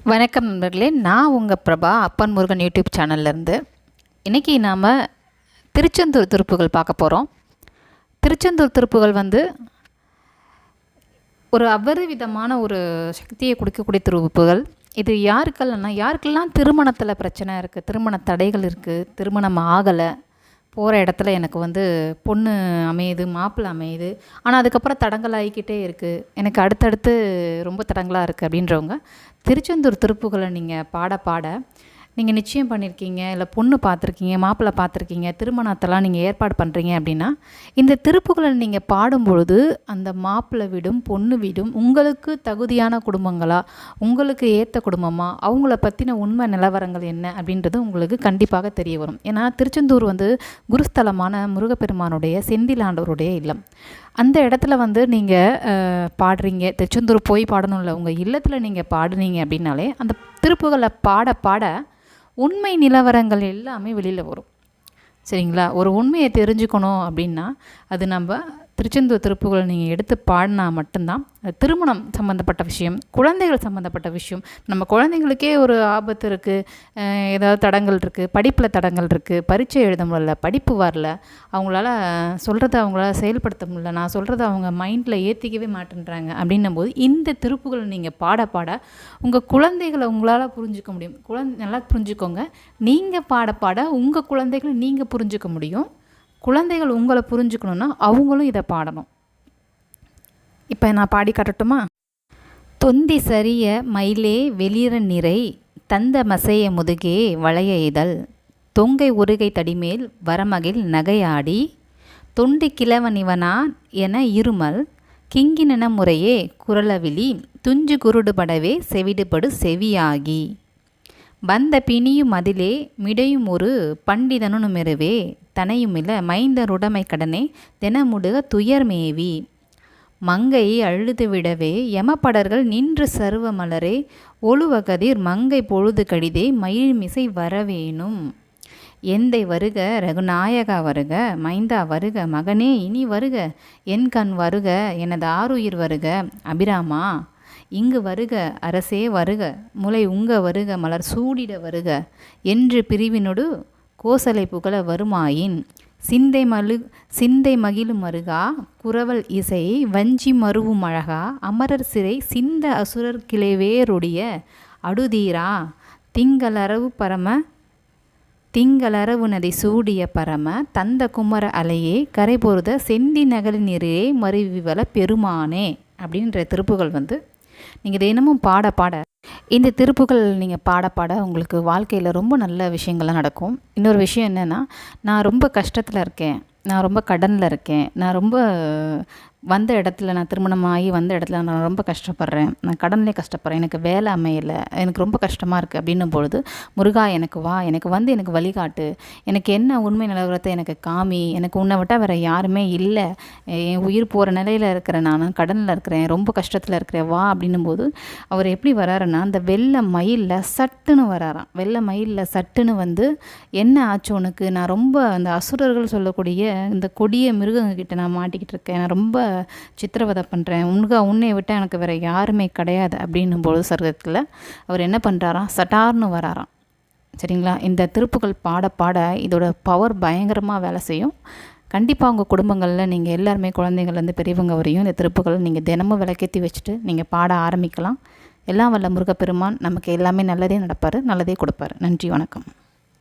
வணக்கம் நண்பர்களே, நான் உங்கள் பிரபா அப்பன் முருகன் யூடியூப் சேனல்லேருந்து. இன்றைக்கி நாம் திருச்செந்தூர் திருப்புகள் பார்க்க போகிறோம். திருச்செந்தூர் திருப்புகள் ஒரு அபரிவிதமான ஒரு சக்தியை கொடுக்கக்கூடிய திருப்புகள். இது யாருக்கெல்லாம் திருமணத்தில் பிரச்சனை இருக்குது, திருமண தடைகள் இருக்குது, திருமணம் ஆகலை, போகிற இடத்துல எனக்கு பொண்ணு அமையுது, மாப்பிள்ளை அமையுது, ஆனால் அதுக்கப்புறம் தடங்கள் ஆகிக்கிட்டே இருக்குது, எனக்கு அடுத்தடுத்து ரொம்ப தடங்களாக இருக்குது அப்படின்றவங்க திருச்செந்தூர் திருப்புகளை நீங்கள் பாட நீங்கள் நிச்சயம் பண்ணியிருக்கீங்க, இல்லை பொண்ணு பார்த்துருக்கீங்க, மாப்பிள்ளை பார்த்துருக்கீங்க, திருமணத்தெல்லாம் நீங்கள் ஏற்பாடு பண்ணுறீங்க அப்படின்னா இந்த திருப்புகளை நீங்கள் பாடும்பொழுது அந்த மாப்பிள்ளை வீடும் பொண்ணு வீடும் உங்களுக்கு தகுதியான குடும்பங்களா, உங்களுக்கு ஏற்ற குடும்பமாக, அவங்கள பற்றின உண்மை நிலவரங்கள் என்ன அப்படின்றது உங்களுக்கு கண்டிப்பாக தெரிய வரும். ஏன்னா திருச்செந்தூர் குருஸ்தலமான முருகப்பெருமானுடைய செந்திலாண்டவருடைய இல்லம். அந்த இடத்துல நீங்கள் பாடுறீங்க, திருச்செந்தூர் போய் பாடணும் இல்லை, உங்கள் இல்லத்தில் நீங்கள் பாடுனீங்க அப்படின்னாலே அந்த திருப்புகளை பாட உண்மை நிலவரங்கள் எல்லாமே வெளியில் வரும். சரிங்களா? ஒரு உண்மையை தெரிஞ்சுக்கணும் அப்படின்னா அது நம்ம திருச்செந்தூர் திருப்புகளை நீங்கள் எடுத்து பாடினா மட்டும்தான். திருமணம் சம்மந்தப்பட்ட விஷயம், குழந்தைகள் சம்மந்தப்பட்ட விஷயம், நம்ம குழந்தைங்களுக்கே ஒரு ஆபத்து இருக்குது, ஏதாவது தடங்கள் இருக்குது, படிப்பில் தடங்கள் இருக்குது, பரீட்சை எழுத முடியல, படிப்பு வரல, அவங்களால அவங்களால செயல்படுத்த முடியல, நான் சொல்கிறத அவங்க மைண்டில் ஏற்றிக்கவே மாட்டேன்றாங்க அப்படின்னும் போது இந்த திருப்புகளை நீங்கள் பாட உங்கள் குழந்தைகளை உங்களால் புரிஞ்சிக்க முடியும். நல்லா புரிஞ்சுக்கோங்க, நீங்கள் பாட உங்கள் குழந்தைகளை நீங்கள் புரிஞ்சிக்க முடியும். குழந்தைகள் உங்களை புரிஞ்சுக்கணுன்னா அவங்களும் இதை பாடணும். இப்போ நான் பாடி காட்டட்டுமா? தொந்தி சரிய மயிலே வெளிர நிறை தந்த மசைய முதுகே வளைய இதழ் தொங்கை உருகை தடிமேல் வரமகில் நகையாடி தொண்டி கிழவனிவனான் என இருமல் கிங்கினன முறையே குரலவிழி துஞ்சு குருடுபடவே செவிடுபடு செவியாகி வந்த பிணியும் அதிலே மிடையும் ஒரு பண்டிதனுமெருவே தனையுமில்ல மைந்தருடைமை கடனே தினமுடுக துயர்மேவி மங்கை அழுது விடவே யமப்படர்கள் நின்று சர்வ மலரே ஒழுவகதிர் மங்கை பொழுது கடிதே மயில்மிசை வரவேணும் எந்தை வருக ரகுநாயகா வருக மைந்தா வருக மகனே இனி வருக என் கண் வருக எனது ஆருயிர் வருக அபிராமா இங்கு வருக அரசே வருக முலை உங்க வருக மலர் சூடிட வருக என்று பிரிவினொடு கோசலை புகழ வருமாயின் சிந்தை மகிழும் மருகா குரவல் இசை வஞ்சி மருவும் அழகா அமரர் சிறை சிந்த அசுரர் கிளைவேருடைய அடுதீரா திங்களரவு நதி சூடிய பரம தந்த குமர அலையே கரை பொருத செந்தி நகலின் நிறையே மருவிவல பெருமானே அப்படின்ற திருப்புகள் நீங்கள் தினமும் பாட இந்த திருப்புகள் நீங்கள் பாட உங்களுக்கு வாழ்க்கையில் ரொம்ப நல்ல விஷயங்கள்லாம் நடக்கும். இன்னொரு விஷயம் என்னென்னா, நான் ரொம்ப கஷ்டத்தில் இருக்கேன், நான் ரொம்ப கடனில் இருக்கேன், நான் ரொம்ப வந்த இடத்துல நான் திருமணமாகி வந்த இடத்துல நான் ரொம்ப கஷ்டப்படுறேன், நான் கடன்லேயே கஷ்டப்படுறேன், எனக்கு வேலை அமையலை, எனக்கு ரொம்ப கஷ்டமாக இருக்குது அப்படின்னும் பொழுது முருகா எனக்கு வா, எனக்கு வழிகாட்டு, எனக்கு என்ன உண்மை நிலவரத்தை எனக்கு காமி, எனக்கு உன்னை விட்டால் வேறு யாருமே இல்லை, என் உயிர் போகிற நிலையில் இருக்கிறேன், நான் கடனில் இருக்கிறேன், ரொம்ப கஷ்டத்தில் இருக்கிறேன், வா அப்படின்னும் போது அவர் எப்படி வராருன்னா அந்த வெள்ளை மயிலில் சட்டுன்னு வராராம். வெள்ளை மயிலில் சட்டுன்னு என்ன ஆச்சு உனக்கு, நான் ரொம்ப அந்த அசுரர்கள் சொல்லக்கூடிய இந்த கொடிய மிருகங்கிட்ட நான் மாட்டிக்கிட்டு இருக்கேன், நான் ரொம்ப சித்திரவதை பண்ணுறேன், உன்னை விட்டால் எனக்கு வேறு யாருமே கிடையாது அப்படின்னும் பொழுது சர்க்கத்தில் அவர் என்ன பண்ணுறாராம், சட்டார்னு வராராம். சரிங்களா? இந்த திருப்புகள் பாட இதோட பவர் பயங்கரமாக வேலை செய்யும். கண்டிப்பாக உங்கள் குடும்பங்களில் நீங்கள் எல்லாருமே குழந்தைங்கள்லேருந்து பெரியவங்க வரையும் இந்த திருப்புகளை நீங்கள் தினமும் விளக்கேற்றி வச்சுட்டு நீங்கள் பாட ஆரம்பிக்கலாம். எல்லாம் வல்ல முருகப்பெருமான் நமக்கு எல்லாமே நல்லதே நடப்பார், நல்லதே கொடுப்பார். நன்றி, வணக்கம்.